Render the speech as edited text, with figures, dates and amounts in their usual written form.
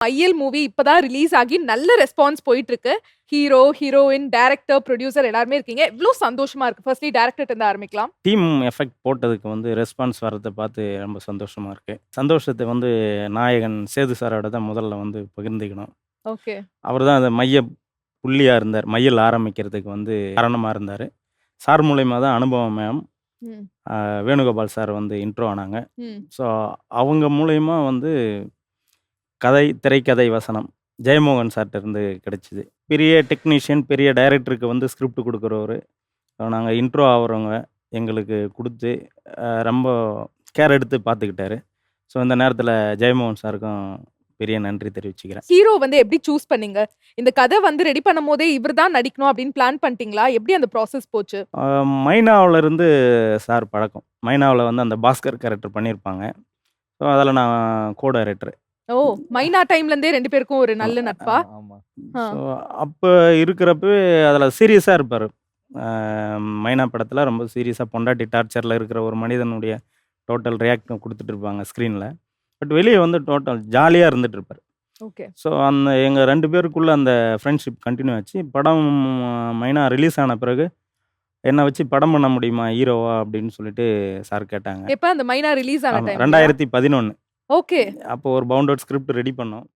மையல் மூவி இப்பதான் ரிலீஸ் ஆகி நல்ல ரெஸ்பான்ஸ் போயிட்டு இருக்கு. ஹீரோ, ஹீரோயின், டைரக்டர், புரொடியூசர் எல்லாருமே இருக்கீங்க. எவ்ளோ சந்தோஷமா இருக்கு. ஃபர்ஸ்ட்லி டைரக்டர்ட்ட இருந்து ஆரம்பிக்கலாம். டீம் எஃபெக்ட் போட்டதுக்கு வந்து ரெஸ்பான்ஸ் வர்றத பார்த்து ரொம்ப சந்தோஷமா இருக்கு. சந்தோஷத்த வந்து நாயகன் சேது சாரோட தான் முதல்ல வந்து பகிர்ந்துக்கணும். ஓகே. அவர் தான் அந்த மைய புள்ளியா இருந்தார். மையல் ஆரம்பிக்கிறதுக்கு வந்து காரணமா இருந்தாரு. சார் மூலியமா தான் அனுபவம் மேம், ம். வேணுகோபால் சார் வந்து இன்ட்ரோ ஆனாங்க. ம். ஸோ அவங்க மூலியமா வந்து கதை, திரைக்கதை, வசனம் ஜெயமோகன் சார்ட்ட இருந்து கிடைச்சது. பெரிய டெக்னீஷியன், பெரிய டைரக்டருக்கு வந்து ஸ்கிரிப்ட் குடுக்குறவரு. நாங்க இன்ட்ரோ ஆகுறவங்க எங்களுக்கு குடுத்து, ரொம்ப கேர் எடுத்து பார்த்துக்கிட்டாரு. ஸோ இந்த நேரத்தில ஜெயமோகன் சாருக்கும் பெரிய நன்றி தெரிவிச்சுக்கிறேன். ஹீரோ வந்து எப்படி சூஸ் பண்ணீங்க? இந்த கதை வந்து ரெடி பண்ணும்போதே இவர் தான் நடிக்கணும் அப்படின்னு பிளான் பண்ணிட்டீங்களா? எப்படி அந்த ப்ராசஸ் போச்சு? மைனாவுல இருந்து சார் பழக்கம். மைனாவுல வந்து அந்த பாஸ்கர் கேரக்டர் பண்ணியிருப்பாங்க. ஸோ அதில நான் கோ டைரக்டர். ஓ! மைனா டைம்ல இருந்தே 2 பேருக்கும் ஒரு நல்ல நட்பா? ஆமா. ஆ. ஸோ அப்ப இருக்கிறப்பவே அதில சீரியஸா இருப்பாரு. அ மைனா படத்தில ரொம்ப சீரியஸா பொண்டாட்டி டார்ச்சர்ல இருக்கிற ஒரு மனிதனுடைய டோட்டல் ரியாக்ட் குடுத்துட்டு இருப்பாங்க ஸ்க்ரீன்ல. பட் வெளிய வந்து டோட்டல் ஜாலியா இருந்துட்டு இருப்பாரு. ஓகே. ஸோ அந்த எங்க 2 பேருக்குள்ள அந்த ஃப்ரெண்ட்ஷிப் கன்டின்யூ ஆச்சு. படம் மைனா ரிலீஸ் ஆன பிறகு, "என்ன வச்சு படம் பண்ண முடியுமா ஹீரோவா?" அப்படின்னு சொல்லிட்டு சார் கேட்டாங்க. எப்ப அந்த மைனா ரிலீஸ் ஆன ஆமா. டைம்லயா? 2011. ஓகே. அப்போ ஒரு பவுண்டட் ஸ்கிரிப்ட் ரெடி பண்ணோம்.